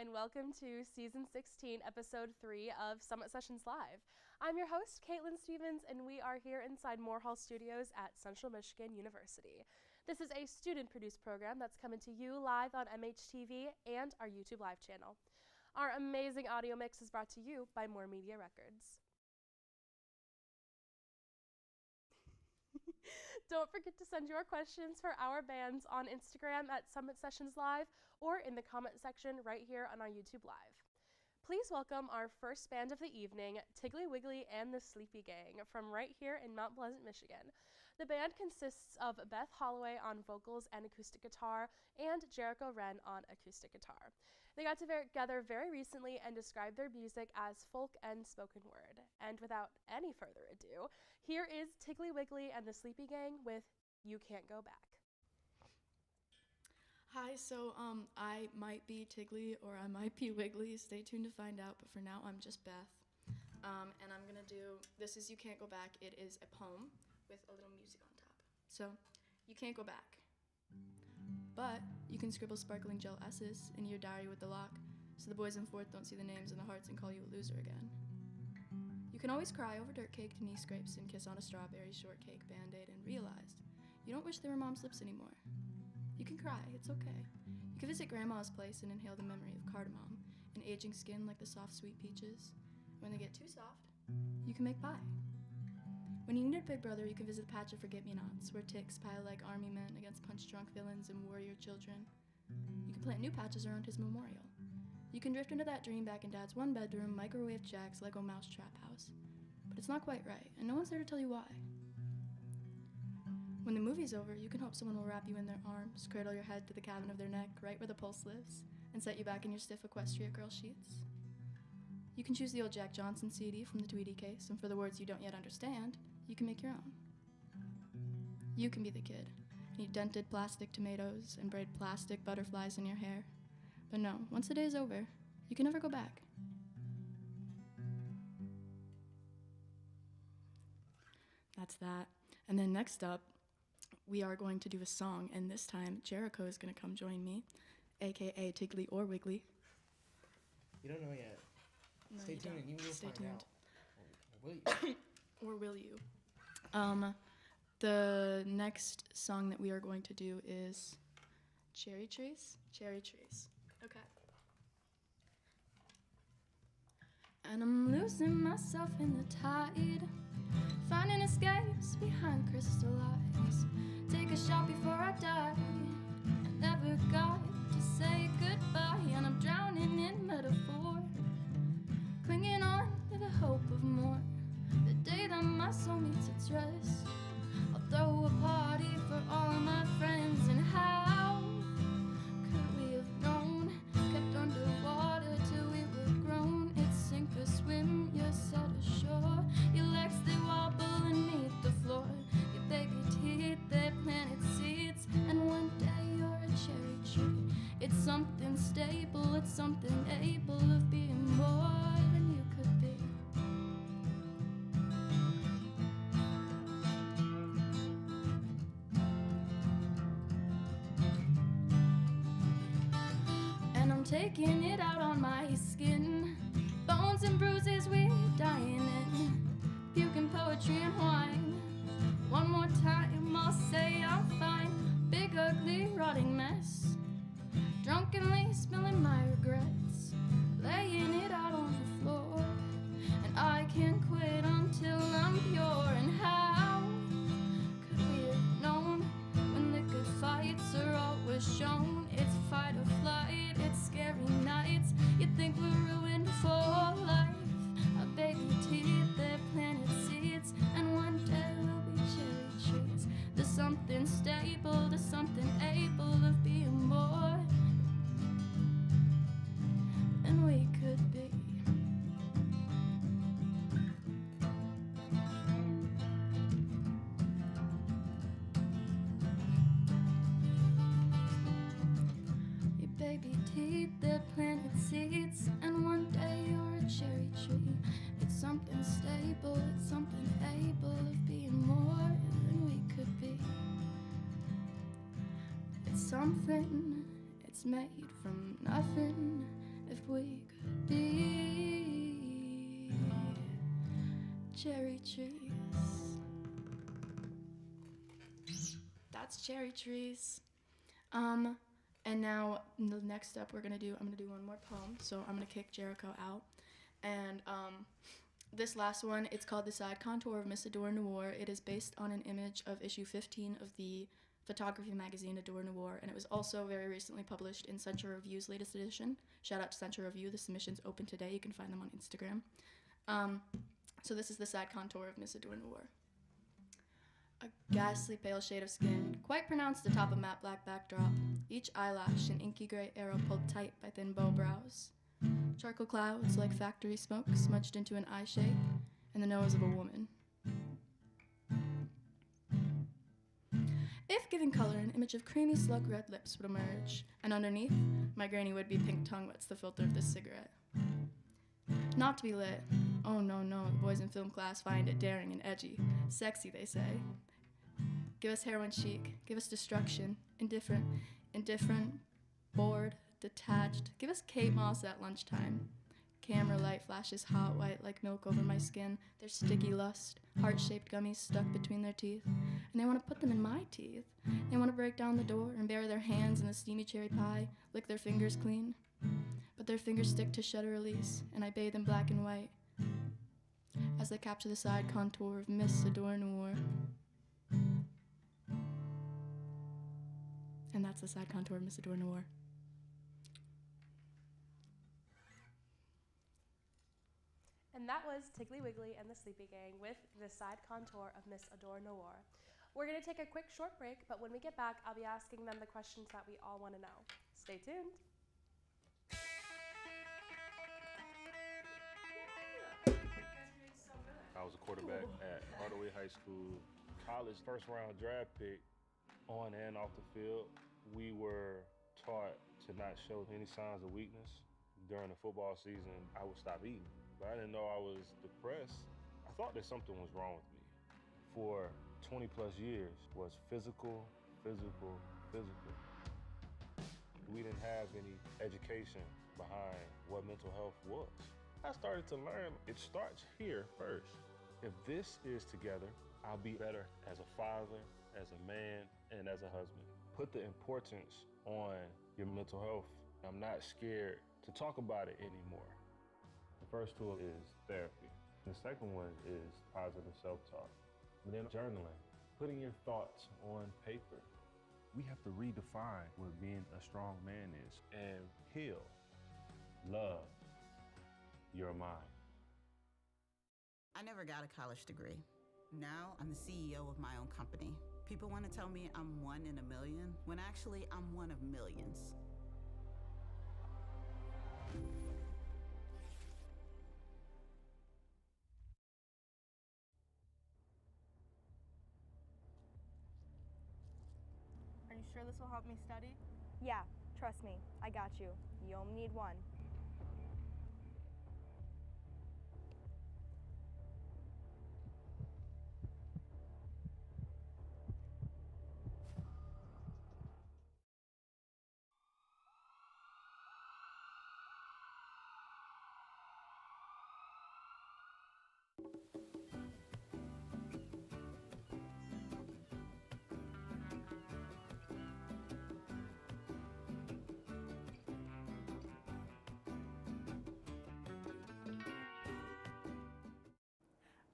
and welcome to Season 16, Episode 3 of Summit Sessions Live. I'm your host, Caitlin Stevens, and we are here inside Moorehall Studios at Central Michigan University. This is a student-produced program that's coming to you live on MHTV and our YouTube Live channel. Our amazing audio mix is brought to you by More Media Records. Don't forget to send your questions for our bands on Instagram at Summit Sessions Live or in the comment section right here on our YouTube Live. Please welcome our first band of the evening, Tiggly Wiggly and the Sleepy Gang from right here in Mount Pleasant, Michigan. The band consists of Beth Holloway on vocals and acoustic guitar and Jericho Wren on acoustic guitar. They got together very recently and described their music as folk and spoken word. And without any further ado, here is Tiggly Wiggly and the Sleepy Gang with You Can't Go Back. Hi, so I might be Tiggly or I might be Wiggly. Stay tuned to find out, but for now I'm just Beth. And I'm gonna do, this is You Can't Go Back. It is a poem with a little music on top. So, you can't go back. But you can scribble sparkling gel S's in your diary with the lock, so the boys in fourth don't see the names and the hearts and call you a loser again. You can always cry over dirt caked knee scrapes and kiss on a strawberry shortcake Band-Aid and realize you don't wish they were mom's lips anymore. You can cry, it's okay. You can visit grandma's place and inhale the memory of cardamom and aging skin like the soft sweet peaches. When they get too soft, you can make pie. When you need a big brother, you can visit the patch of forget-me-nots where ticks pile like army men against punch-drunk villains and warrior children. You can plant new patches around his memorial. You can drift into that dream back in Dad's one-bedroom, microwave Jack's Lego mousetrap house. But it's not quite right, and no one's there to tell you why. When the movie's over, you can hope someone will wrap you in their arms, cradle your head to the cabin of their neck, right where the pulse lives, and set you back in your stiff Equestria girl sheets. You can choose the old Jack Johnson CD from the Tweety case, and for the words you don't yet understand, you can make your own. You can be the kid, and eat dented plastic tomatoes and braid plastic butterflies in your hair. But no, once the day's over, you can never go back. That's that. And then next up, we are going to do a song, and this time Jericho is going to come join me, aka Tiggly or Wiggly. You don't know yet. No, Stay you tuned don't. and you will Stay find tuned. out. Or will you? Or will you? The next song that we are going to do is Cherry Trees? Cherry Trees. Okay. And I'm losing myself in the tide, finding escapes behind crystal eyes. Take a shot before I die. I never got to say goodbye, and I'm drowning in metaphor, clinging on to the hope of more. The day that my soul meets its rest, I'll throw a party for all my friends. And how could we have known? Kept underwater till we were grown. It's sink or swim, you're set ashore. Your legs, they wobble beneath the floor. Your baby teeth, they planted seeds. And one day you're a cherry tree. It's something stable, it's something able of being more than you could be. And I'm taking it out on my skin. Bones and bruises we're dying in. Puking poetry and wine. One more time I'll say I'm fine. Big ugly rotting mess, drunkenly spilling my regrets, laying it out on the floor. And I can't quit until I'm pure. And how could we have known when the good fights are always shown? It's fight or flight, it's scary nights. You think we're ruined for life. Our baby teeth, they're planted seeds. And one day we'll be cherry trees. There's something stable, there's something able of being more than we could be. Your baby teeth, they're planted seeds. And one day you're a cherry tree. It's something stable, it's something able of being more than we could be. It's something, it's made from nothing, if we could be cherry trees. That's cherry trees. And now the next step I'm gonna do one more poem. So I'm gonna kick Jericho out. And this last one, it's called The Side Contour of Miss Adore Noir. It is based on an image of issue 15 of the photography magazine Adore Noir, and it was also very recently published in Century Review's latest edition. Shout out to Century Review. The submission's open today. You can find them on Instagram. So this is The Side Contour of Miss Adore Noir. A ghastly pale shade of skin, quite pronounced atop a matte black backdrop. Each eyelash an inky gray arrow pulled tight by thin bow brows. Charcoal clouds like factory smoke smudged into an eye shape, and the nose of a woman. If giving color, an image of creamy slug red lips would emerge, and underneath, my granny would-be pink tongue wets the filter of this cigarette. Not to be lit. Oh no, the boys in film class find it daring and edgy. Sexy, they say. Give us heroin chic, give us destruction, indifferent, bored, detached. Give us Kate Moss at lunchtime. Camera light flashes hot white like milk over my skin. Their sticky lust, heart-shaped gummies stuck between their teeth. And they want to put them in my teeth. They want to break down the door and bury their hands in the steamy cherry pie, lick their fingers clean. But their fingers stick to shutter release, and I bathe in black and white as they capture the side contour of Miss Adore Noir. And that's the side contour of Miss Adore Noir. And that was Tiggly Wiggly and the Sleepy Gang with The Side Contour of Miss Adore Noir. We're going to take a quick short break, but when we get back, I'll be asking them the questions that we all want to know. Stay tuned. I was a quarterback at Hardaway High School. College first round draft pick, on and off the field. We were taught to not show any signs of weakness. During the football season, I would stop eating. But I didn't know I was depressed. I thought that something was wrong with me. For 20 plus years was physical. We didn't have any education behind what mental health was. I started to learn it starts here first. If this is together, I'll be better as a father, as a man, and as a husband. Put the importance on your mental health. I'm not scared to talk about it anymore. The first tool is therapy. The second one is positive self-talk. And then journaling, putting your thoughts on paper. We have to redefine what being a strong man is and heal, love your mind. I never got a college degree. Now I'm the CEO of my own company. People want to tell me I'm one in a million, when actually I'm one of millions. Are you sure this will help me study? Yeah, trust me, I got you. You only need one.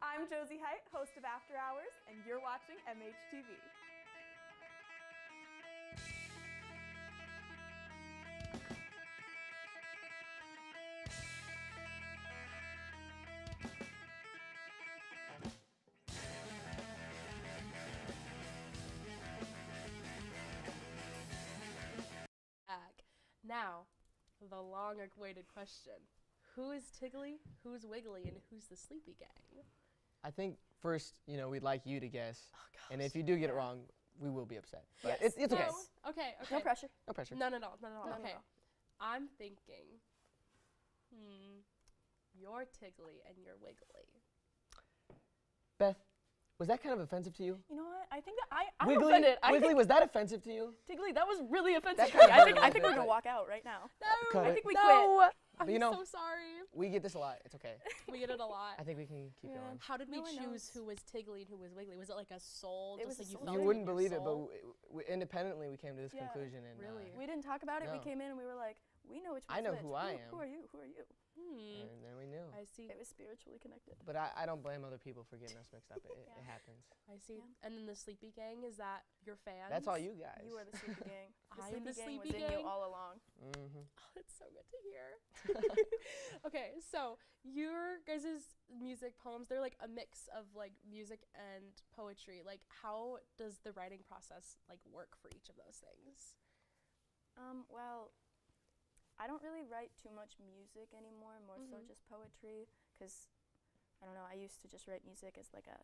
I'm Josie Height, host of After Hours, and you're watching MHTV. Now, the long-awaited question. Who is Tiggly, who's Wiggly, and who's the Sleepy Gang? I think first, we'd like you to guess. Oh, gosh. And if you do get it wrong, we will be upset. But Yes. it's okay. No. Okay. No pressure. No pressure. No. Okay. No. I'm thinking, you're Tiggly and you're Wiggly. Beth, Was that kind of offensive to you? You know what? I think that I'm Wiggly, offended. Wiggly, was that offensive to you? Tiggly, that was really offensive That to me. kinda hurt a I little think bit, we're gonna but- walk out right now. No, Cut I it. think we no. I'm But you know- so sorry. We get this a lot. It's okay. We get it a lot. I think we can keep Yeah. going. How did we No one choose knows. who was Tiggly and who was Wiggly? Was it like a soul? It just was like a you soul. felt You it wouldn't in your believe it, but soul? independently we came to this Yeah. conclusion. And, Really? We didn't talk about it. We No. came in and we were like, we know which I one's know which. who I am. Who are you? Who are you? and then we knew. I see. It was spiritually connected. But I don't blame other people for getting us mixed up. It happens. I see. Yeah. And then the Sleepy Gang, is that your fans? That's all you guys. You are the sleepy gang. The I am the sleepy gang sleepy was in gang? you all along. Mm-hmm. Oh, that's so good to hear. Okay, so your guys' music poems, they're like a mix of like music and poetry. Like, how does the writing process like work for each of those things? Well, I don't really write too much music anymore, more so Mhm. just poetry, because I don't know, I used to just write music as like a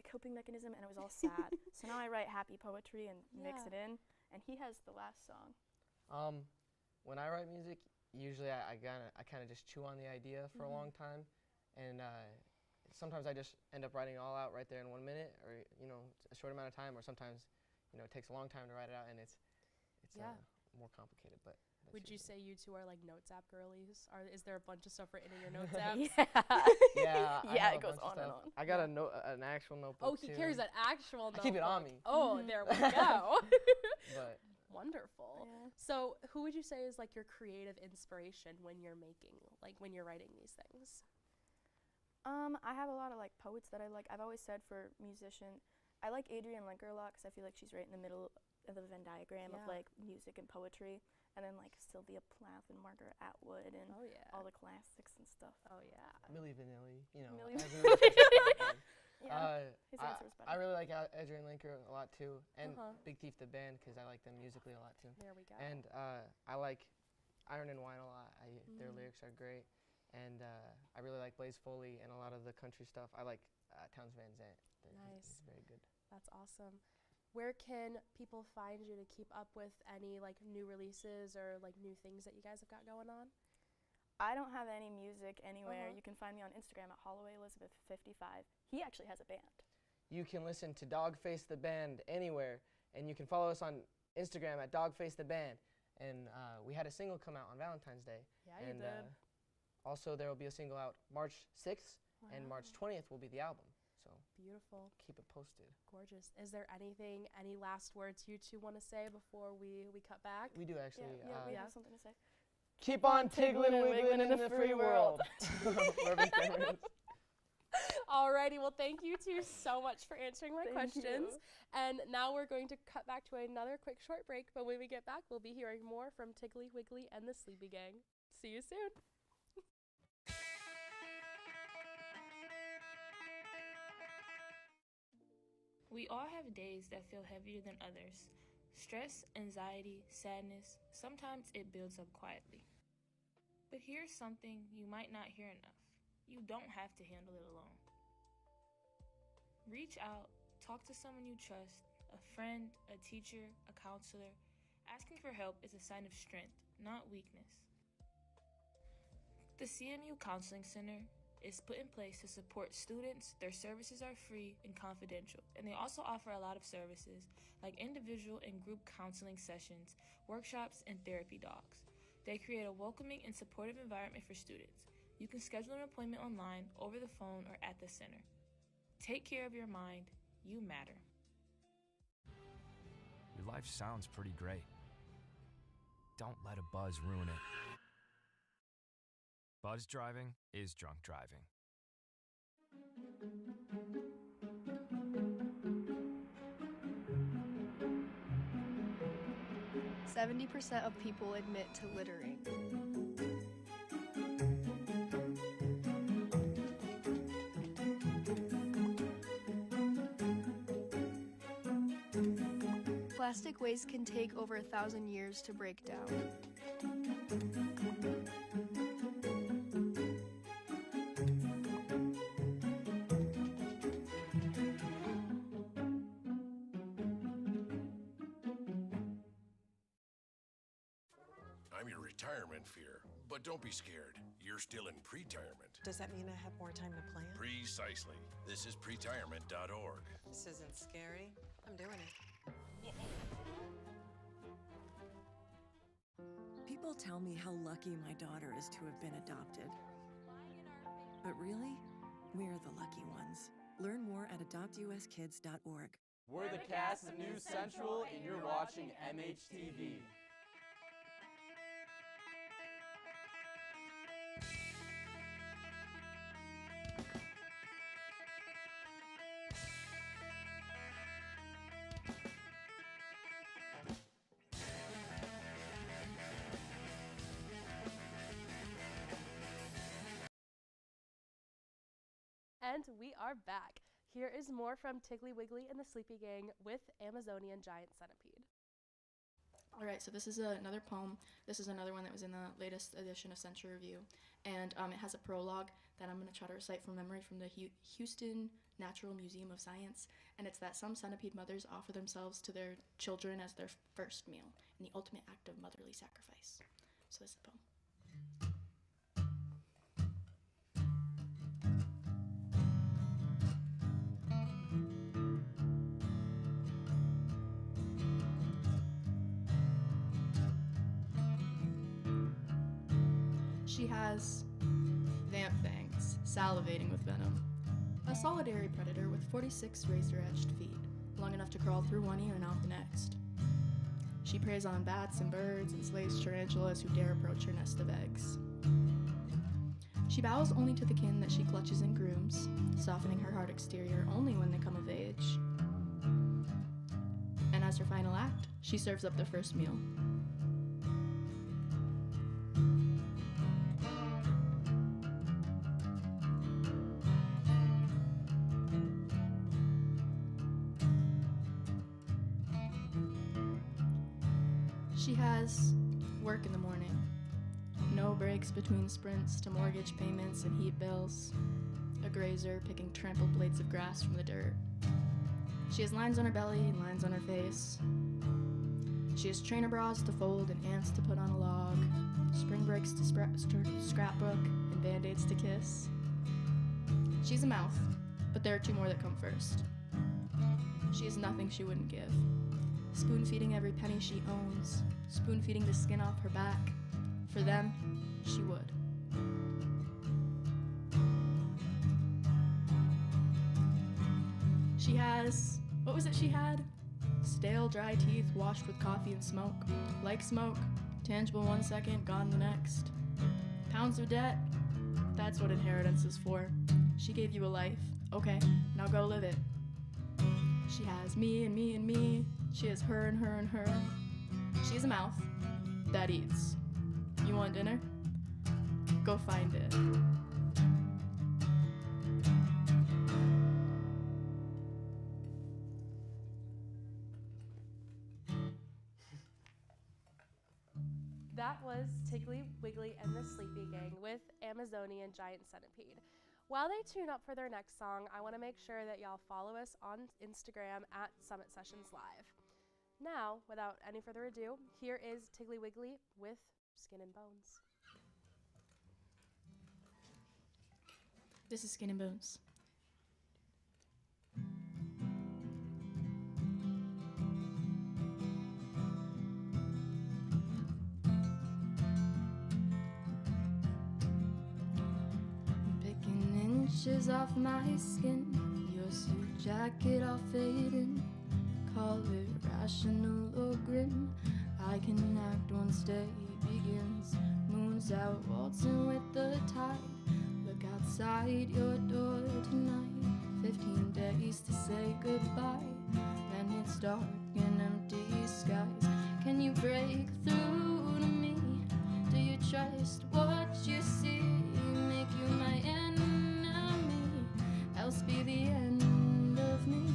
coping mechanism, and it was all sad. So now I write happy poetry and mix Yeah. it in, and he has the last song. When I write music, usually I kind of just chew on the idea for a long time, and sometimes I just end up writing it all out right there in 1 minute, or a short amount of time, or sometimes it takes a long time to write it out, and it's Yeah. more complicated. But that's Would you usually- say you two are like notes app girlies? Is there a bunch of stuff written in your notes apps? Yeah, I Yeah, have it a goes bunch of on and stuff. on. I got an actual notebook. Oh, he too, carries an actual I keep it on notebook. me. Oh, Mhm. there we go. But Wonderful. Yeah. So, who would you say is like your creative inspiration when you're when you're writing these things? I have a lot of like poets that I like. I've always said for musician, I like Adrienne Lenker a lot because I feel like she's right in the middle of the Venn diagram of Yeah. like music and poetry, and then like Sylvia Plath and Margaret Atwood and Oh yeah. all the classics and stuff. Oh yeah. Milli Vanilli, Milli as Vanilli. we were just talking Yeah, his about. answer was I better. really like Adrienne Linker a lot too, and Uh-huh. Big Thief the band because I like them musically a lot too. There we go. And I like Iron and Wine a lot. Their Mm. lyrics are great, and I really like Blaze Foley and a lot of the country stuff. I like Towns Van Zandt. Nice. He's very good. That's awesome. Where can people find you to keep up with any like new releases or like new things that you guys have got going on? I don't have any music anywhere. Uh-huh. You can find me on Instagram at Holloway Elizabeth 55. He actually has a band. You can listen to Dogface the Band anywhere, and you can follow us on Instagram at Dogface the Band. And we had a single come out on Valentine's Day. Yeah, And you did. also there will be a single out March 6th, and March 20th will be the album. So Beautiful. keep it posted. Gorgeous. Is there any last words you two want to say before we cut back? We do actually. We Yeah. have something to say. Keep on tiggling and wiggling in the free world. Wherever cameras. Alrighty, well thank you two so much for answering my Thank questions. you. And now we're going to cut back to another quick short break, but when we get back, we'll be hearing more from Tiggly Wiggly and the Sleepy Gang. See you soon. We all have days that feel heavier than others. Stress, anxiety, sadness, sometimes it builds up quietly. But here's something you might not hear enough. You don't have to handle it alone. Reach out, talk to someone you trust, a friend, a teacher, a counselor. Asking for help is a sign of strength, not weakness. The CMU Counseling Center is put in place to support students. Their services are free and confidential, and they also offer a lot of services like individual and group counseling sessions, workshops, and therapy dogs. They create a welcoming and supportive environment for students. You can schedule an appointment online, over the phone, or at the center. Take care of your mind. You matter. Your life sounds pretty great. Don't let a buzz ruin it. Buzz driving is drunk driving. 70% of people admit to littering. Plastic waste can take over 1,000 years to break down. I'm your retirement fear. But don't be scared. You're still in pre-retirement. Does that mean I have more time to plan? Precisely. This is pretirement.org. This isn't scary. I'm doing it. People tell me how lucky my daughter is to have been adopted. But really, we're the lucky ones. Learn more at adoptuskids.org. We're the cast of News Central, and you're watching MHTV. And we are back. Here is more from Tiggly Wiggly and the Sleepy Gang with Amazonian Giant Centipede. All right, so this is another poem. This is another one that was in the latest edition of Century Review. And it has a prologue that I'm going to try to recite from memory from the Houston Natural Museum of Science. And it's that some centipede mothers offer themselves to their children as their first meal in the ultimate act of motherly sacrifice. So this is the poem. She has vamp fangs, salivating with venom. A solitary predator with 46 razor-edged feet, long enough to crawl through one ear and out the next. She preys on bats and birds and slays tarantulas who dare approach her nest of eggs. She bows only to the kin that she clutches and grooms, softening her hard exterior only when they come of age. And as her final act, she serves up their first meal. She has work in the morning, no breaks between sprints to mortgage payments and heat bills, a grazer picking trampled blades of grass from the dirt. She has lines on her belly and lines on her face. She has trainer bras to fold and ants to put on a log, spring breaks to scrapbook and band-aids to kiss. She's a mouth, but there are two more that come first. She has nothing she wouldn't give. Spoon-feeding every penny she owns, spoon-feeding the skin off her back. For them, she would. She has, what was it she had? Stale, dry teeth washed with coffee and smoke. Like smoke, tangible 1 second, gone the next. Pounds of debt, that's what inheritance is for. She gave you a life, okay, now go live it. She has me and me and me. She has her and her and her. She has a mouth that eats. You want dinner? Go find it. That was Tiggly Wiggly and the Sleepy Gang with Amazonian Giant Centipede. While they tune up for their next song, I want to make sure that y'all follow us on Instagram at Summit Sessions Live. Now, without any further ado, here is Tiggly Wiggly with Skin and Bones. This is Skin and Bones. Picking inches off my skin, your suit jacket all fading. Call it rational or grim. I can act once day begins. Moon's out waltzing with the tide. Look outside your door tonight. 15 days to say goodbye. Then it's dark and empty skies. Can you break through to me? Do you trust what you see? Make you my enemy, else be the end of me.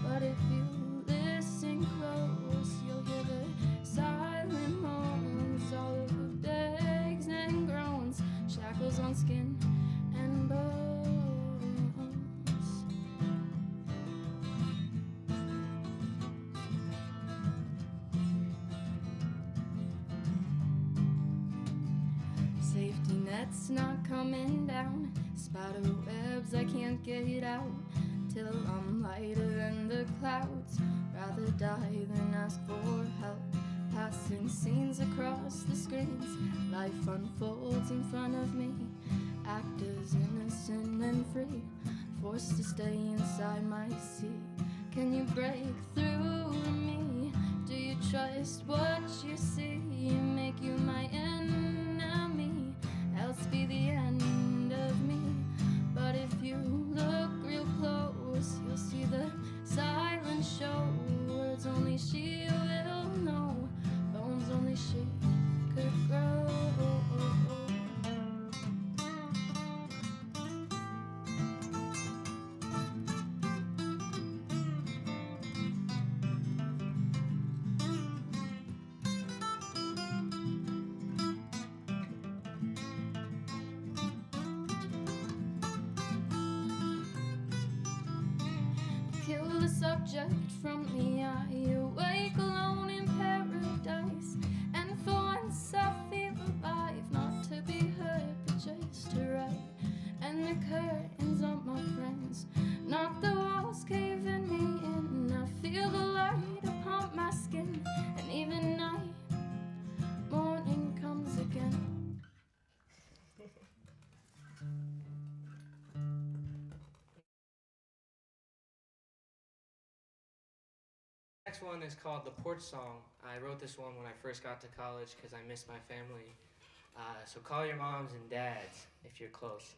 But if you listen close, you'll hear the silent moans, all of the begs and groans, shackles on skin and bones. net's not coming down. Spider webs I can't get out, till I'm lighter than the clouds. Rather die than ask for help. Passing scenes across the screens, life unfolds in front of me. Actors innocent and free, forced to stay inside my seat. Can you break through to me? Do you trust what you see? Make you my enemy, else be the end of me. But if you look real close, you'll see the silent show. Words only she will know, bones only she could grow. Kill the subject from the eye, awake alone in paradise. And for once I feel alive, not to be heard, but just to write. And the curtains up, my friends, not the walls caving me in. I feel the light upon my skin, and even night, morning comes again. Next one is called The Porch Song. I wrote this one when I first got to college because I missed my family. So call your moms and dads if you're close.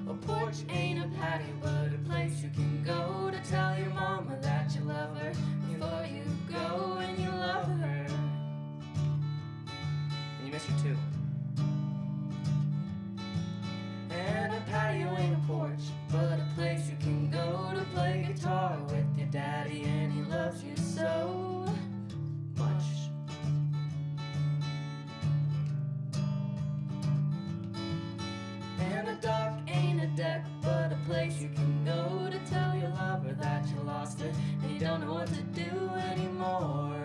A porch ain't a patio, but a place you can go to tell your mama that you love her before you go and you love her. And you miss her too. And a patio ain't a porch, but a place you can go to play guitar with your daddy, and he loves you so much. And a dock ain't a deck, but a place you can go to tell your lover that you lost her and you don't know what to do anymore.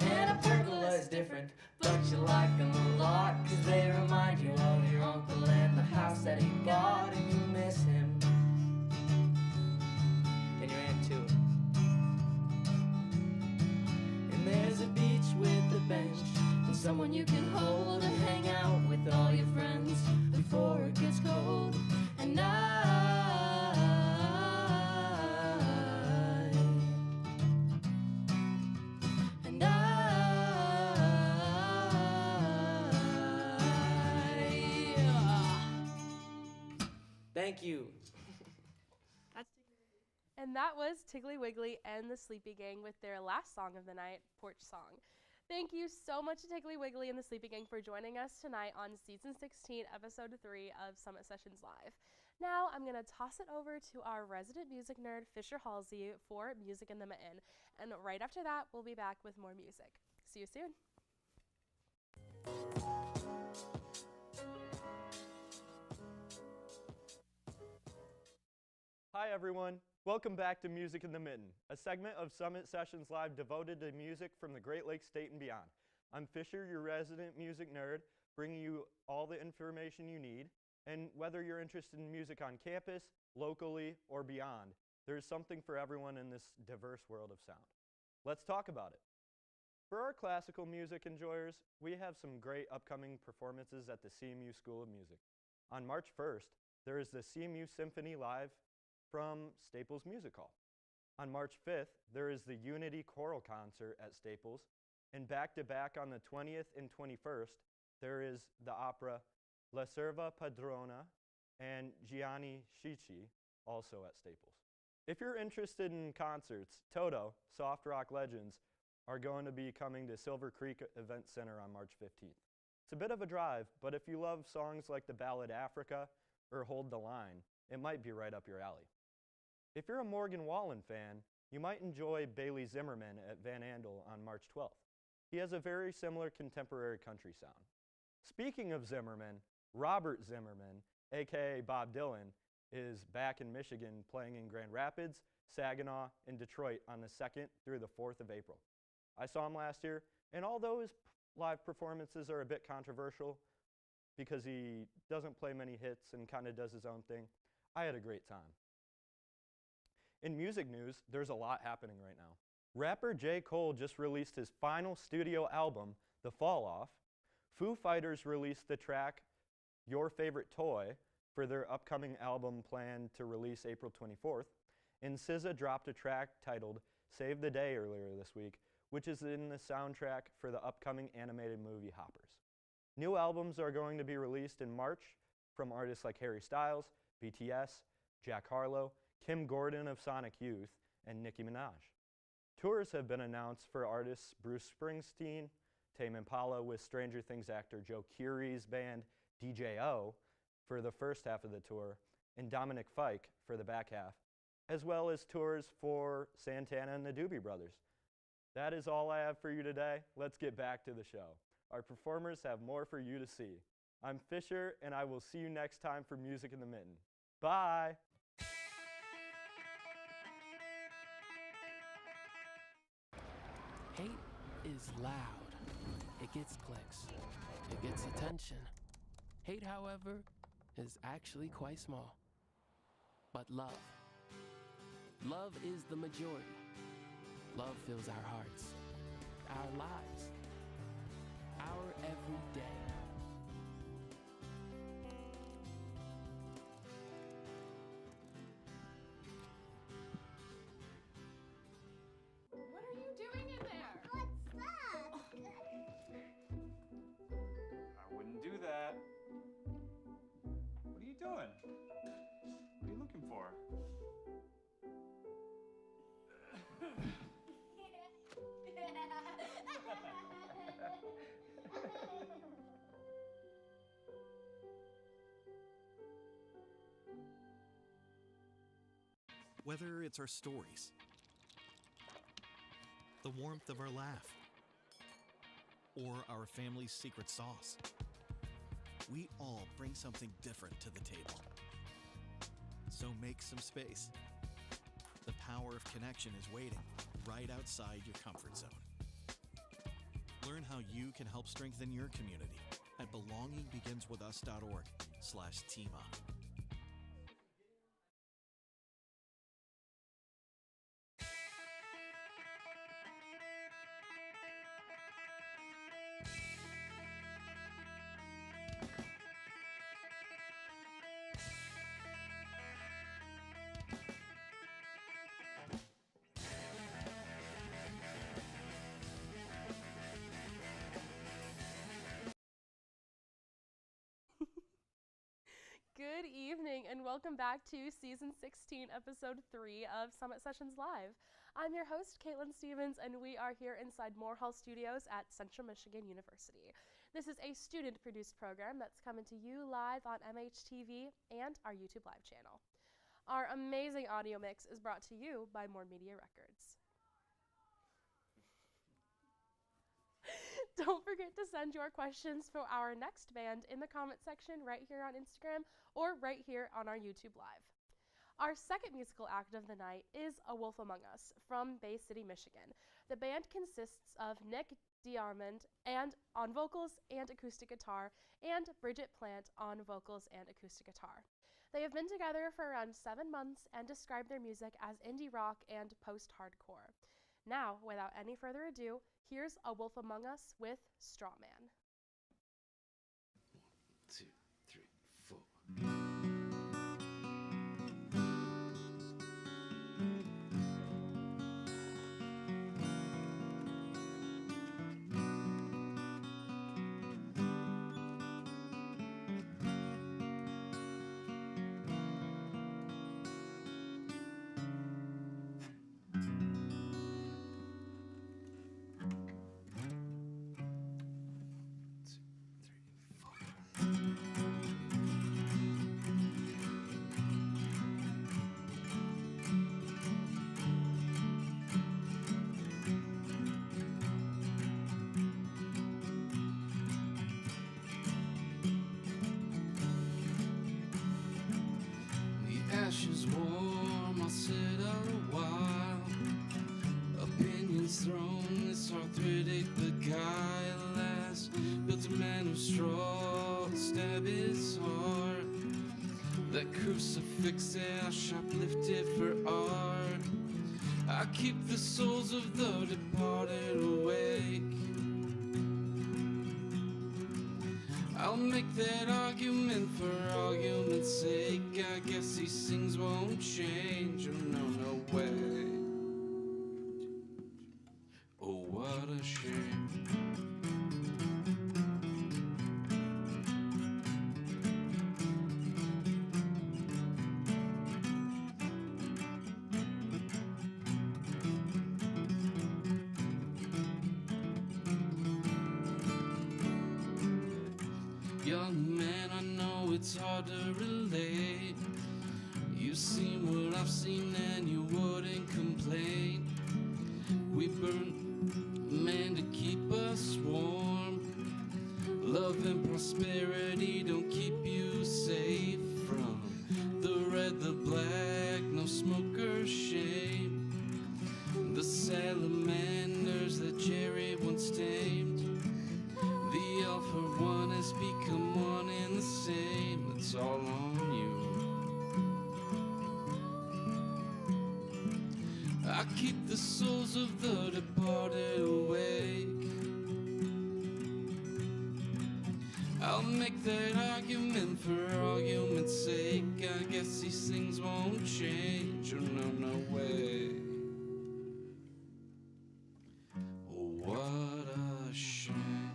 And a pergola is different, but you like them a lot, 'cause they remind you of your uncle and the house that he bought, and you miss him. And your aunt too. And there's a beach with a bench and someone you can hold and hang out with all your friends before it gets cold. And thank you. And that was Tiggly Wiggly and the Sleepy Gang with their last song of the night, Porch Song. Thank you so much to Tiggly Wiggly and the Sleepy Gang for joining us tonight on Season 16, Episode 3 of Summit Sessions Live. Now I'm going to toss it over to our resident music nerd, Fisher Halsey, for Music in the Mitten. And right after that, we'll be back with more music. See you soon. Hi everyone, welcome back to Music in the Mitten, a segment of Summit Sessions Live devoted to music from the Great Lakes State and beyond. I'm Fisher, your resident music nerd, bringing you all the information you need, and whether you're interested in music on campus, locally, or beyond, there's something for everyone in this diverse world of sound. Let's talk about it. For our classical music enjoyers, we have some great upcoming performances at the CMU School of Music. On March 1st, there is the CMU Symphony Live from Staples Music Hall. On March 5th, there is the Unity Choral Concert at Staples, and back-to-back on the 20th and 21st, there is the opera La Serva Padrona and Gianni Schicchi, also at Staples. If you're interested in concerts, Toto, Soft Rock Legends, are going to be coming to Silver Creek Event Center on March 15th. It's a bit of a drive, but if you love songs like the ballad Africa or Hold the Line, it might be right up your alley. If you're a Morgan Wallen fan, You might enjoy Bailey Zimmerman at Van Andel on March 12th. He has a very similar contemporary country sound. Speaking of Zimmerman, Robert Zimmerman, aka Bob Dylan, is back in Michigan playing in Grand Rapids, Saginaw, and Detroit on the 2nd through the 4th of April. I saw him last year, and although his live performances are a bit controversial because he doesn't play many hits and kind of does his own thing, I had a great time. In music news, there's a lot happening right now. Rapper J. Cole just released his final studio album, The Fall Off. Foo Fighters released the track Your Favorite Toy for their upcoming album planned to release April 24th. And SZA dropped a track titled Save the Day earlier this week, which is in the soundtrack for the upcoming animated movie Hoppers. New albums are going to be released in March from artists like Harry Styles, BTS, Jack Harlow, Kim Gordon of Sonic Youth, and Nicki Minaj. Tours have been announced for artists Bruce Springsteen, Tame Impala with Stranger Things actor Joe Curie's band DJO for the first half of the tour, and Dominic Fike for the back half, as well as tours for Santana and the Doobie Brothers. That is all I have for you today. Let's get back to the show. Our performers have more for you to see. I'm Fisher, and I will see you next time for Music in the Mitten. Bye! Hate is loud. It gets clicks. It gets attention. Hate, however, is actually quite small. But love. Love is the majority. Love fills our hearts, our lives, our everyday. What are you doing in there? What's that? I wouldn't do that. What are you doing? What are you looking for? Whether it's our stories, the warmth of our laugh, or our family's secret sauce, we all bring something different to the table. So make some space. The power of connection is waiting right outside your comfort zone. Learn how you can help strengthen your community at belongingbeginswithus.org/teamup. Good evening and welcome back to Season 16, Episode 3 of Summit Sessions Live. I'm your host, Caitlin Stevens, and we are here inside Moorehall Studios at Central Michigan University. This is a student-produced program that's coming to you live on MHTV and our YouTube Live channel. Our amazing audio mix is brought to you by More Media Records. Don't forget to send your questions for our next band in the comment section right here on Instagram or right here on our YouTube Live. Our second musical act of the night is A Wolf Among Us from Bay City, Michigan. The band consists of Nick DeArmond on vocals and acoustic guitar and Bridget Plant on vocals and acoustic guitar. They have been together for around 7 months and describe their music as indie rock and post-hardcore. Now, without any further ado, here's A Wolf Among Us with Straw Man. 1, 2, 3, 4. flesh is warm, I'll sit a while. Opinions thrown, this arthritic but guileless. Built a man of straw, stab his heart. That crucifix there, I shoplifted for art. I keep the souls of the departed awake. I'll make that argument for argument's sake. I guess these things won't change. Oh no, no way. Oh, what a shame. Young man, I know it's hard to relate. You've seen what I've seen and you wouldn't complain. We burn man to keep us warm. Love and prosperity don't keep you safe from the red, the black, no smoke or shame. The salamanders that Jerry once tamed. The all for one has become one and the same. It's all on you. I keep the souls of the departed awake. I'll make that argument for argument's sake. I guess these things won't change. Oh no, no way. Oh, what a shame.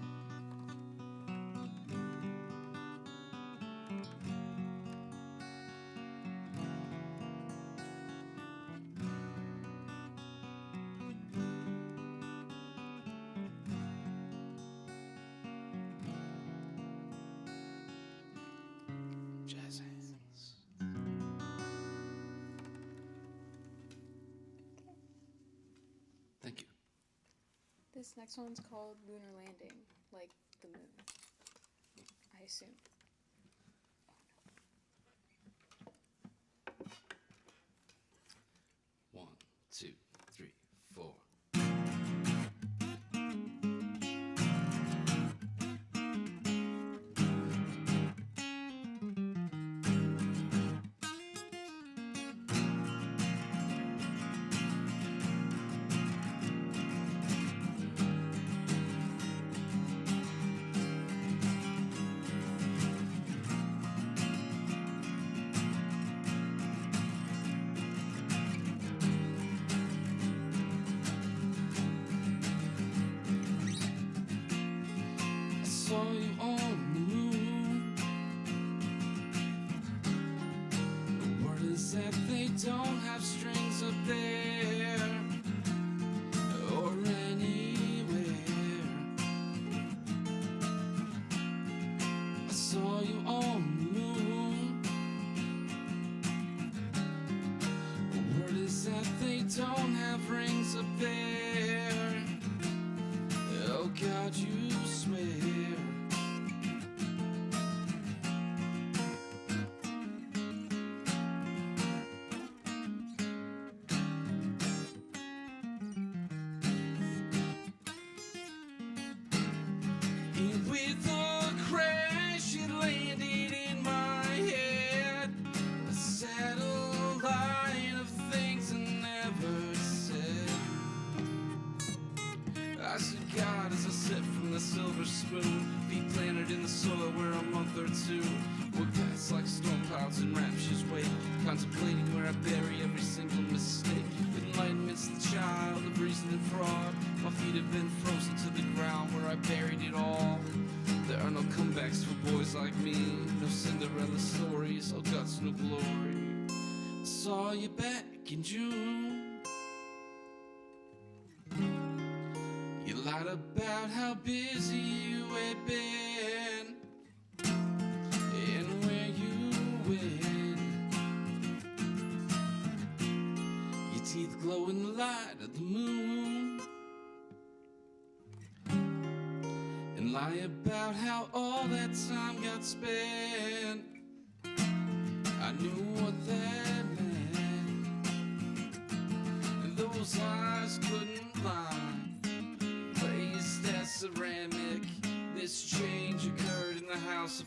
Jazz hands. Thank you. This next one's called Lunar Landing, like the moon, I assume. One, two, three, four. I saw you on the moon. The word is that they don't have strings up there or anywhere. I saw you on the moon. The word is that they don't have rings up there. Oh God, you swear. And with a crash, it landed in my head. A satellite of things I never said. I said, God, as I sip from the silver spoon, feet planted in the soil where a month or two will pass like storm clouds in rapture's wake, contemplating where I bury every single mistake. Enlightenment's the child of reason and fraud. My feet have been frozen to the ground where I buried it all. There are no comebacks for boys like me, no Cinderella stories, no guts, no glory. Saw you back in June. You lied about how busy you had been and where you went. Your teeth glow in the light of the moon, and lie about how all that time got spent. I knew what that meant.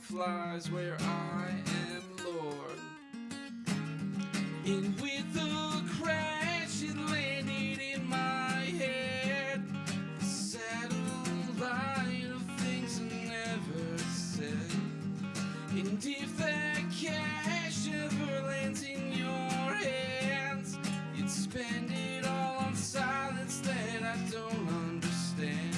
flies where I am Lord. And with a crash it landed in my head, a satellite of things I never said. And if that cash ever lands in your hands, you'd spend it all on silence that I don't understand.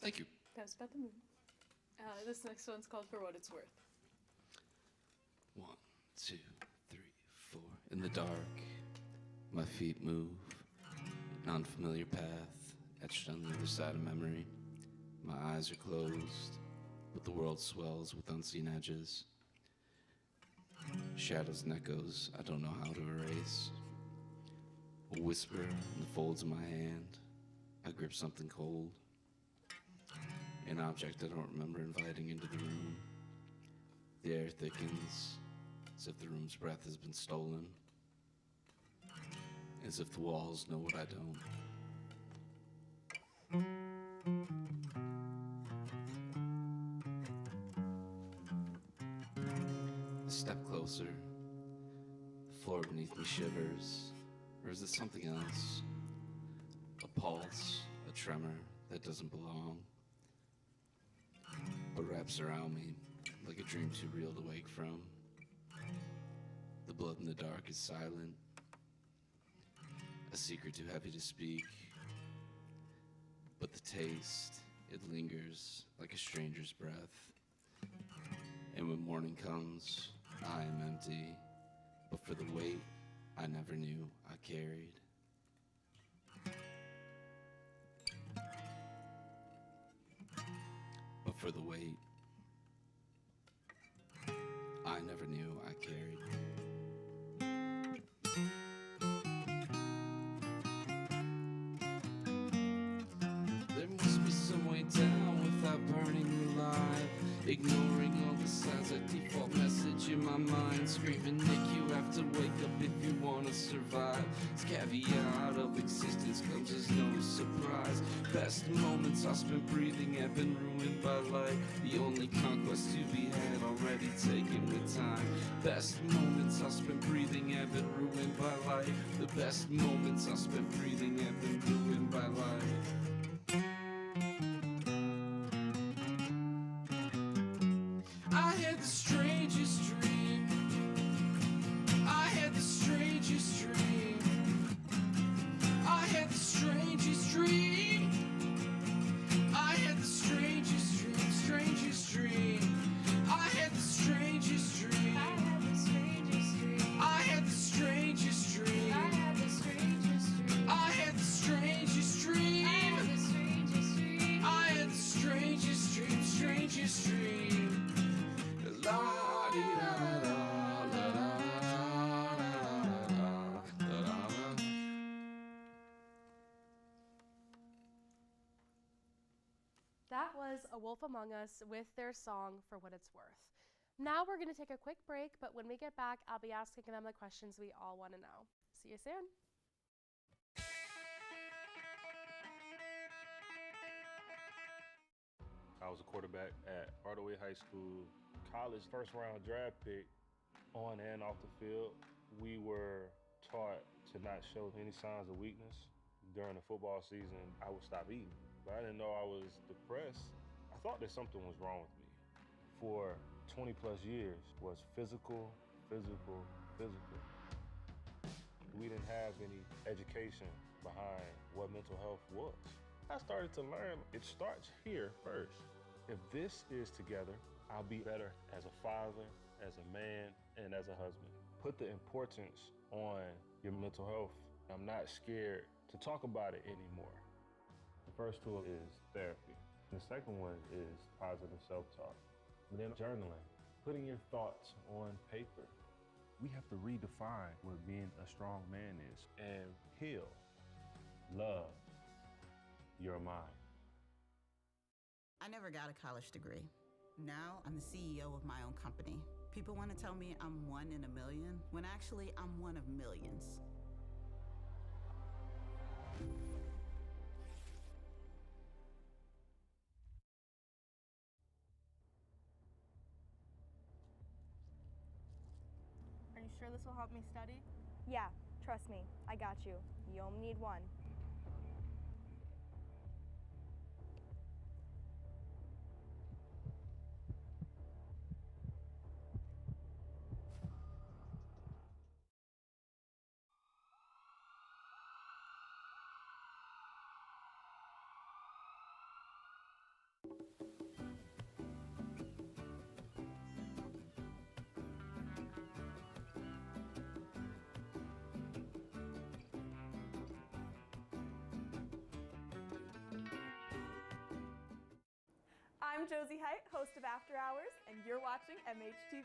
Thank you. That was about the moon. This next one's called For What It's Worth. 1, 2, 3, 4. In the dark, my feet move. An unfamiliar path etched on the other side of memory. My eyes are closed, but the world swells with unseen edges. Shadows and echoes I don't know how to erase. A whisper in the folds of my hand. I grip something cold. An object I don't remember inviting into the room. The air thickens, as if the room's breath has been stolen. As if the walls know what I don't. A step closer. The floor beneath me shivers. Or is it something else? A pulse, a tremor that doesn't belong. But wraps around me like a dream too real to wake from. The blood in the dark is silent, a secret too heavy to speak. But the taste, it lingers like a stranger's breath. And when morning comes, I am empty, but for the weight I never knew I carried. But for the weight I never knew I carried. There must be some way down without burning me alive. Ignoring all the signs, a default message in my mind screaming, Nick, you have to wake up if you want to survive. This caveat of existence comes as no surprise. Best moments I spent breathing have been ruined by light. The only conquest to be had already taken with time. Best moments I spent breathing have been ruined by light. The best moments I spent breathing have been ruined by light. I had the strangest dream. I had the strangest dream. I had the strangest dream. I had the strangest dream, strangest dream. I had the strangest dream. I had the strangest dream. I had the strangest dream. I had the strangest dream. I had the strangest dream. I had the strangest dream. I had the strangest dream, strangest dream. La di da da la da da da da. That was A Wolf Among Us with their song For What It's Worth. Now we're going to take a quick break, but when we get back, I'll be asking them the questions we all want to know. See you soon. I was a quarterback at Hardaway High School. College first round draft pick, on and off the field. We were taught to not show any signs of weakness. During the football season, I would stop eating, but I didn't know I was depressed. I thought that something was wrong with me. For 20 plus years was physical. We didn't have any education behind what mental health was. I started to learn it starts here first. If this is together, I'll be better as a father, as a man, and as a husband. Put the importance on your mental health. I'm not scared to talk about it anymore. The first tool is therapy. The second one is positive self-talk. And then journaling, putting your thoughts on paper. We have to redefine what being a strong man is and heal, love your mind. I never got a college degree. Now I'm the CEO of my own company. People want to tell me I'm one in a million, when actually I'm one of millions. Are you sure this will help me study? Yeah, trust me, I got you. You only need one. I'm Josie Height, host of After Hours, and you're watching MHTV.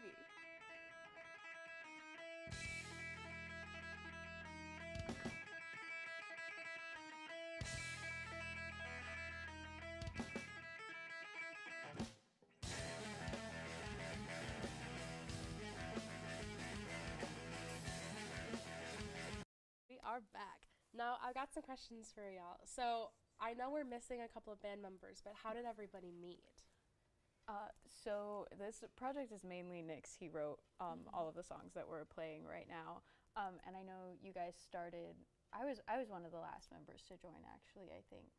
We are back. Now, I've got some questions for y'all. So, I know we're missing a couple of band members, but how did everybody meet? So this project is mainly Nick's. He wrote all of the songs that we're playing right now. And I know you guys started, I was one of the last members to join, actually, I think.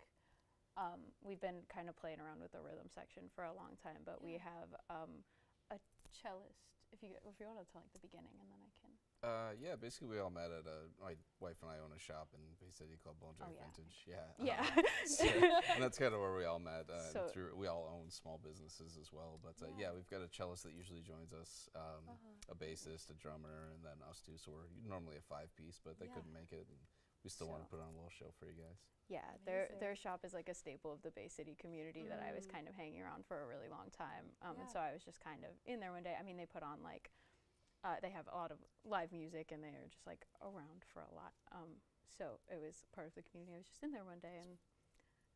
We've been kind of playing around with the rhythm section for a long time, but we have a cellist. If you want to tell like the beginning, and then I can. Yeah, basically we all met at my wife and I own a shop in Bay City called Bone Dry Vintage. Yeah. Yeah. And that's kind of where we all met. So we all own small businesses as well. But yeah, we've got a cellist that usually joins us, a bassist, a drummer, and then us two. So we're normally a 5-piece, but they couldn't make it. And we still want to put on a little show for you guys. Yeah, their shop is like a staple of the Bay City community that I was kind of hanging around for a really long time. And so I was just kind of in there one day. I mean, they put on like, they have a lot of live music and they are just like around for a lot. So it was part of the community. I was just in there one day and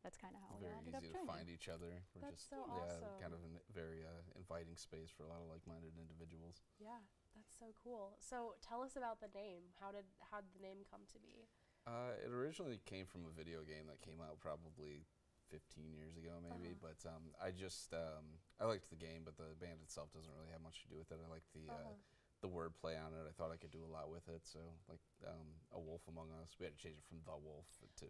that's kind of how we ended up joining. Very easy to find each other. We're that's just, so awesome. Kind of a very inviting space for a lot of like-minded individuals. Yeah, that's so cool. So tell us about the name. How did the name come to be? It originally came from a video game that came out probably 15 years ago, maybe. But I liked the game, but the band itself doesn't really have much to do with it. I like the wordplay on it. I thought I could do a lot with it. So like A Wolf Among Us, we had to change it from The Wolf to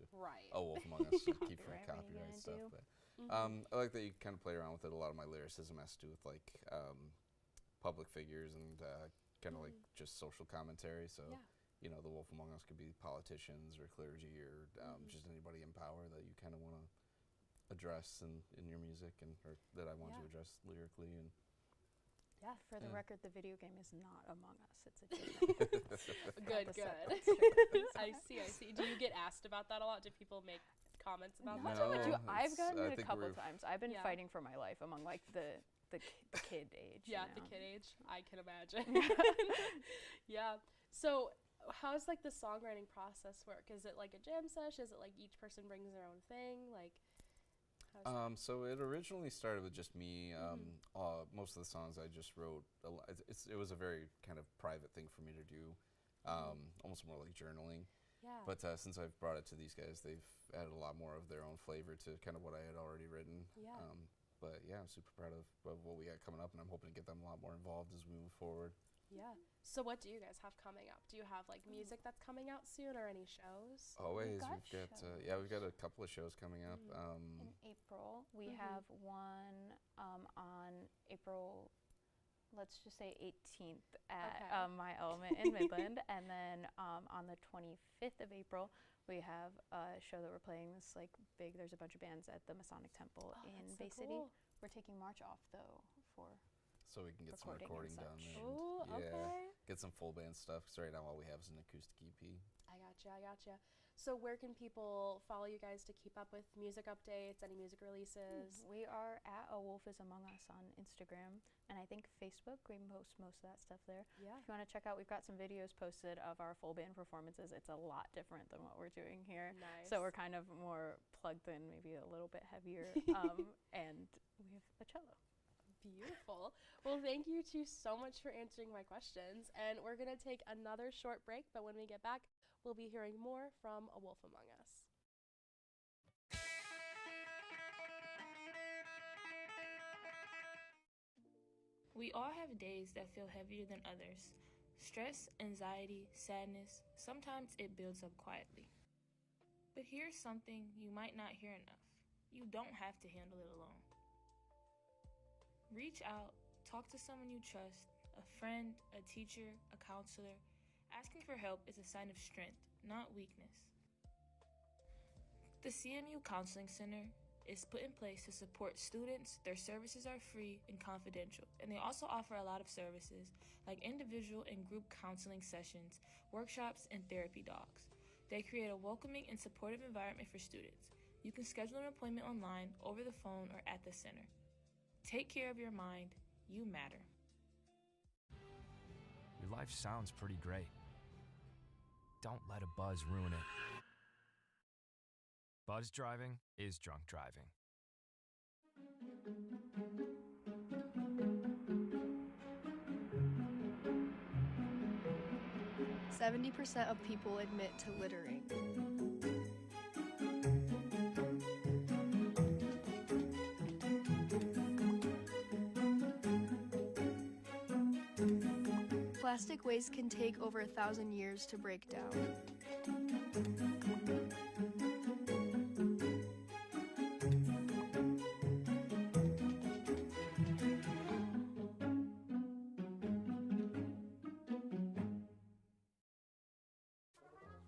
A Wolf Among Us to keep from copyright stuff. But I like that you kind of play around with it. A lot of my lyricism has to do with like public figures and kind of like just social commentary. So. You know, the wolf among us could be politicians or clergy or just anybody in power that you kind of want to address in your music or that I want to address lyrically. And yeah, for the record, the video game is not Among Us. It's a different Good. I see. Do you get asked about that a lot? Do people make comments about that? I've gotten it a couple times. I've been fighting for my life among like the kid age. Yeah, the kid age. I can imagine. Yeah. So how's like the songwriting process work? Is it like a jam sesh? Is it like each person brings their own thing? Like, so it originally started with just me. Most of the songs I just wrote. It was a very kind of private thing for me to do, almost more like journaling. Yeah. But since I've brought it to these guys, they've added a lot more of their own flavor to kind of what I had already written. Yeah. But yeah, I'm super proud of what we got coming up, and I'm hoping to get them a lot more involved as we move forward. Yeah. So what do you guys have coming up? Do you have like music that's coming out soon or any shows? Always. We've got a couple of shows coming up. In April, we have one on April, let's just say 18th at My Element in Midland. And then on the 25th of April, we have a show that we're playing this like big, there's a bunch of bands at the Masonic Temple in Bay City. We're taking March off though for so we can get some recording done there. Oh, okay. Get some full band stuff, because right now all we have is an acoustic EP. I gotcha. So where can people follow you guys to keep up with music updates, any music releases? We are at A Wolf Is Among Us on Instagram, and I think Facebook. We post most of that stuff there. Yeah. If you want to check out, we've got some videos posted of our full band performances. It's a lot different than what we're doing here. Nice. So we're kind of more plugged in, maybe a little bit heavier, and we have a cello. Beautiful. Well, thank you two so much for answering my questions. And we're going to take another short break, but when we get back, we'll be hearing more from A Wolf Among Us. We all have days that feel heavier than others. Stress, anxiety, sadness, sometimes it builds up quietly. But here's something you might not hear enough. You don't have to handle it alone. Reach out, talk to someone you trust, a friend, a teacher, a counselor. Asking for help is a sign of strength, not weakness. The CMU Counseling Center is put in place to support students. Their services are free and confidential, and they also offer a lot of services like individual and group counseling sessions, workshops, and therapy dogs. They create a welcoming and supportive environment for students. You can schedule an appointment online, over the phone, or at the center. Take care of your mind. You matter. Your life sounds pretty great. Don't let a buzz ruin it. Buzz driving is drunk driving. 70% of people admit to littering. Plastic waste can take over 1,000 years to break down.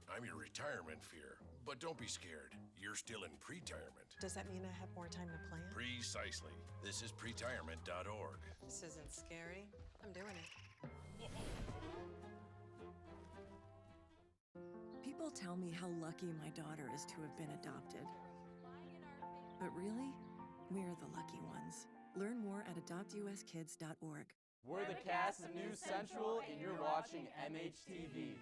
I'm your retirement fear, but don't be scared. You're still in pre-tirement. Does that mean I have more time to plan? Precisely. This is pretirement.org. This isn't scary. I'm doing it. People tell me how lucky my daughter is to have been adopted. But really, we're the lucky ones. Learn more at adoptuskids.org. We're the cast of News Central, and you're watching MHTV.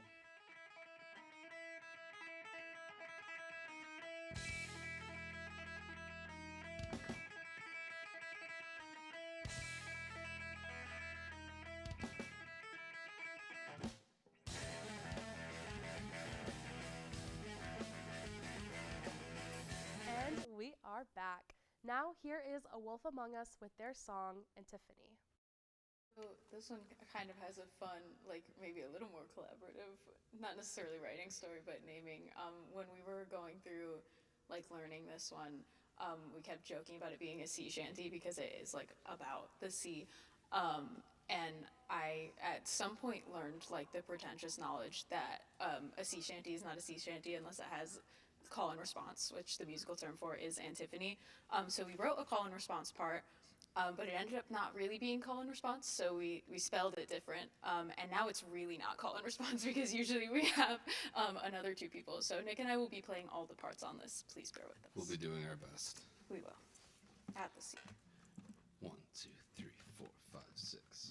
And we are back. Now here is A Wolf Among Us with their song, Antiphony. So this one kind of has a fun, like maybe a little more collaborative, not necessarily writing story, but naming. When we were going through, like learning this one, we kept joking about it being a sea shanty because it is like about the sea. And I, at some point, learned like the pretentious knowledge that a sea shanty is not a sea shanty unless it has call and response, which the musical term for is antiphony. So we wrote a call and response part, but it ended up not really being call and response, so we spelled it different. And now it's really not call and response because usually we have another two people. So Nick and I will be playing all the parts on this. Please bear with us. We'll be doing our best. We will. At the sea. 1, 2, 3, 4, 5, 6.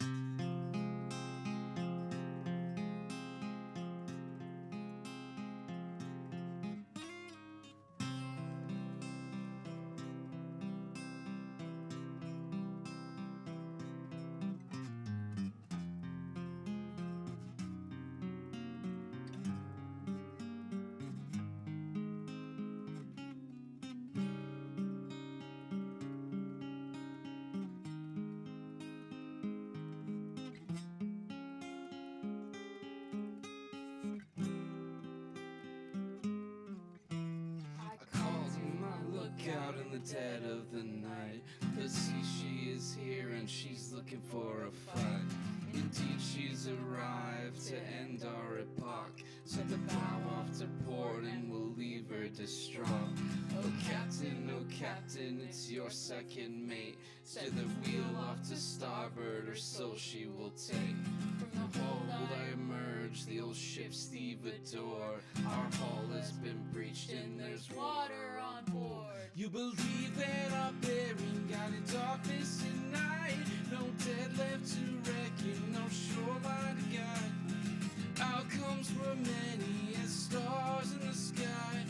Out in the dead of the night, 'cause see she is here and she's looking for a fight. Indeed she's arrived to end our epoch. Set the bow off to port and we'll leave her distraught. Oh captain, it's your second mate. Steer the wheel off to starboard or so she will take. From the hold I emerge, the old ship stevedore. Our hull has been breached and there's water on board. You believe that our bearing guided darkness and night. No dead left to reckon, no shoreline to guide. Outcomes were many as stars in the sky.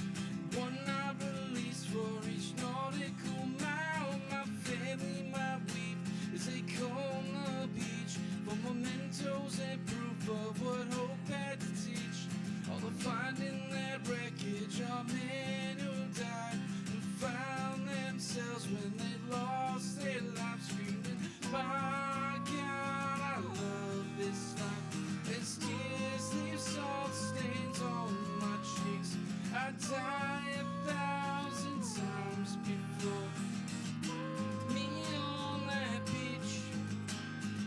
One night released for each nautical mile. My family, my weep as they comb the beach for mementos and proof of what hope had to teach. All the finding that wreckage are men who died and found themselves when they lost their lives, screaming, "My God, I love this life." As tears leave salt stains on my cheeks, I die 1,000 times before me on that beach.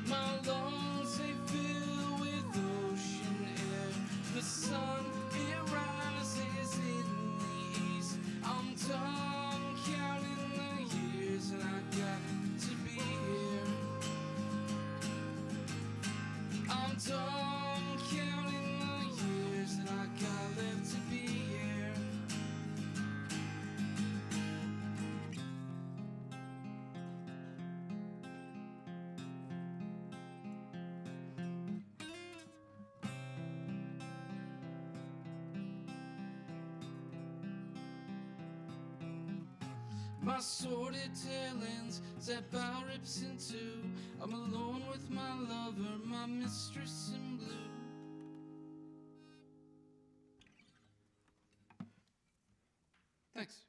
My lungs, they fill with ocean air. The sun, it rises in the east. I'm done counting the years and I got to be here. I'm done counting the years that I got left to be here. My sordid tail ends, that bow rips in two. I'm alone with my lover, my mistress in blue. Thanks.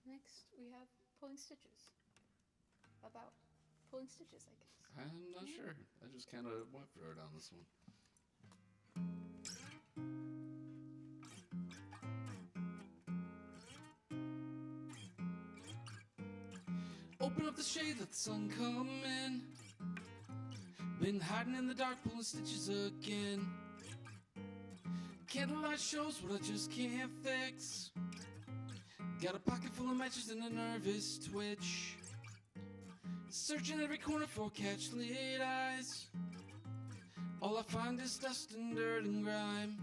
Next, we have pulling stitches. About pulling stitches, I guess. I'm not sure. I just kind of went for it on this one. Open up the shade, let the sun come in. Been hiding in the dark, pulling stitches again. Candlelight shows what I just can't fix. Got a pocket full of matches and a nervous twitch. Searching every corner for catch-lit eyes. All I find is dust and dirt and grime.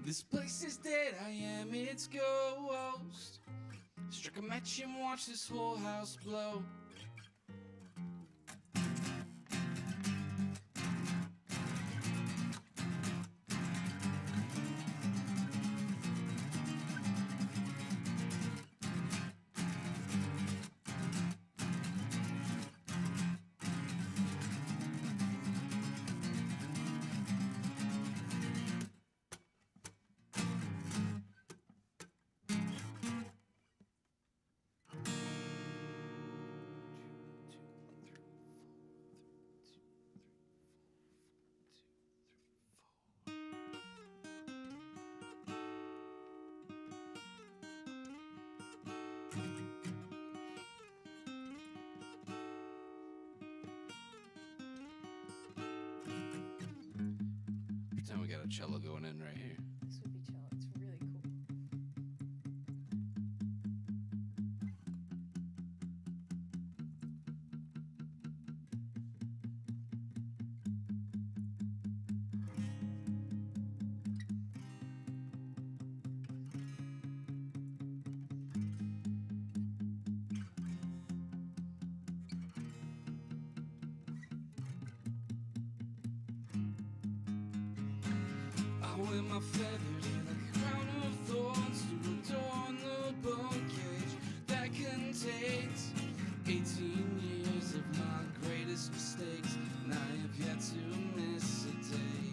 This place is dead, I am its ghost. Struck a match and watched this whole house blow. Pretend we got a cello going in right here. This would be cello. It's really cool. I wear my feathered hair like a crown of thorns to adorn the bone cage that contains 18 years of my greatest mistakes, and I have yet to miss a day.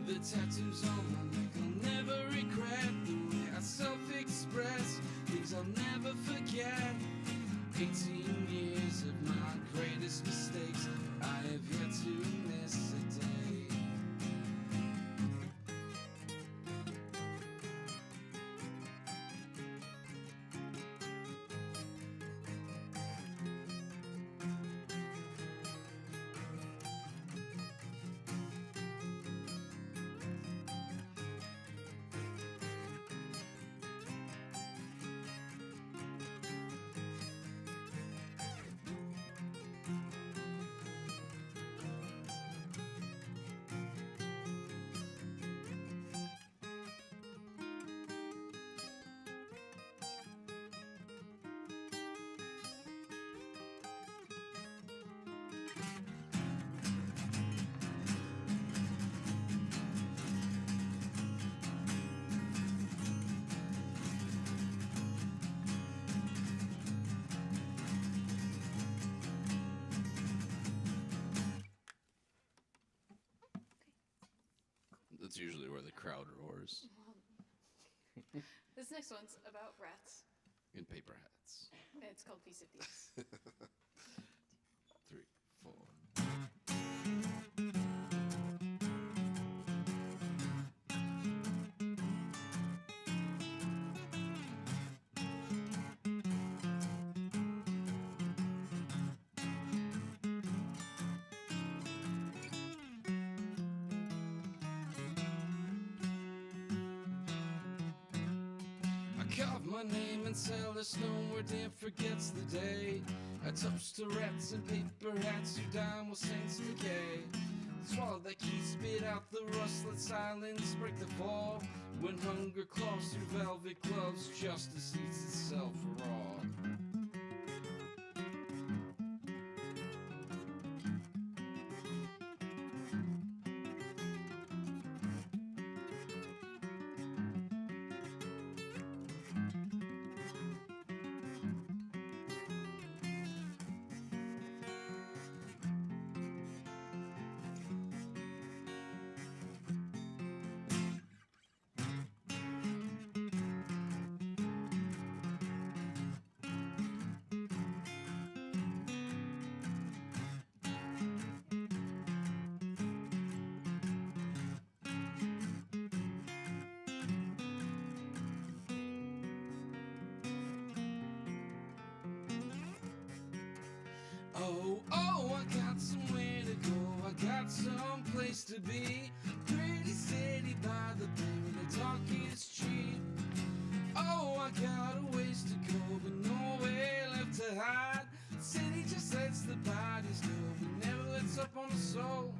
The tattoos on my neck I'll never regret, the way I self-express things I'll never forget. 18 years of my greatest mistakes, I have yet to miss a day. That's usually where the crowd roars. This next one's about rats. In paper hats. It's called Feast of Thieves. 3, 4. Carve my name and Celestine where Dan forgets the day. I toast to rats and paper hats who dine while saints decay. Swallow that key, spit out the rust, let silence break the fall. When hunger claws through velvet gloves, justice eats itself raw. Oh, I got somewhere to go, I got some place to be. Pretty city by the bay where the talk is cheap. Oh, I got a ways to go, but nowhere left to hide. The city just lets the bodies go, but never lets up on the soul.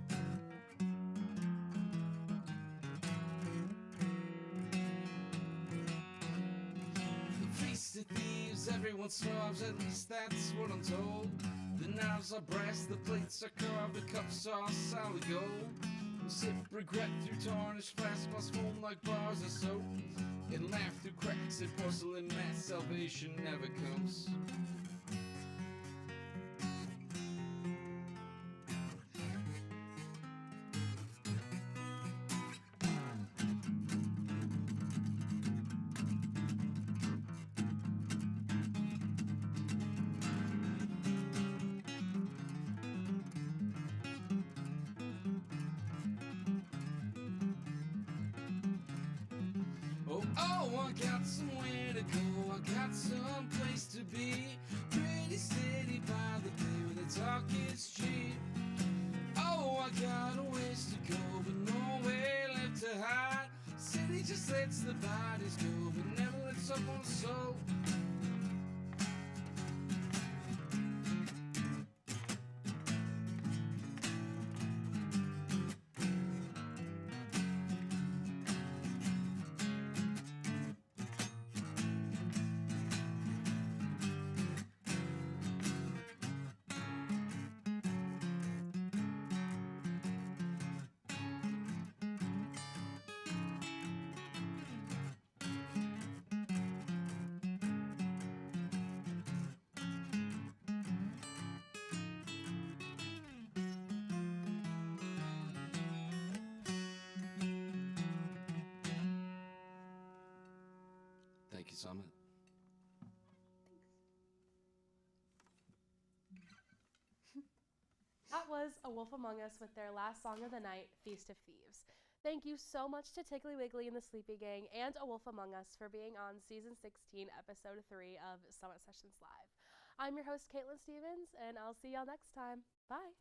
The Feast of Thieves, everyone starves, at least that's what I'm told. The knives are brass, the plates are carved, the cups are solid gold. We'll sip regret through tarnished flasks, plus foam like bars of soap, and laugh through cracks in porcelain mats. Salvation never comes. Oh, I got somewhere to go, I got some place to be. Pretty city by the bay where the talk is cheap. Oh, I got a ways to go, but nowhere left to hide. City just lets the bodies go, but never lets up on the soul. Thank you, Summit. That was A Wolf Among Us with their last song of the night, Feast of Thieves. Thank you so much to Tiggly Wiggly and the Sleepy Gang and A Wolf Among Us for being on Season 16, Episode 3 of Summit Sessions Live. I'm your host, Caitlin Stevens, and I'll see y'all next time. Bye.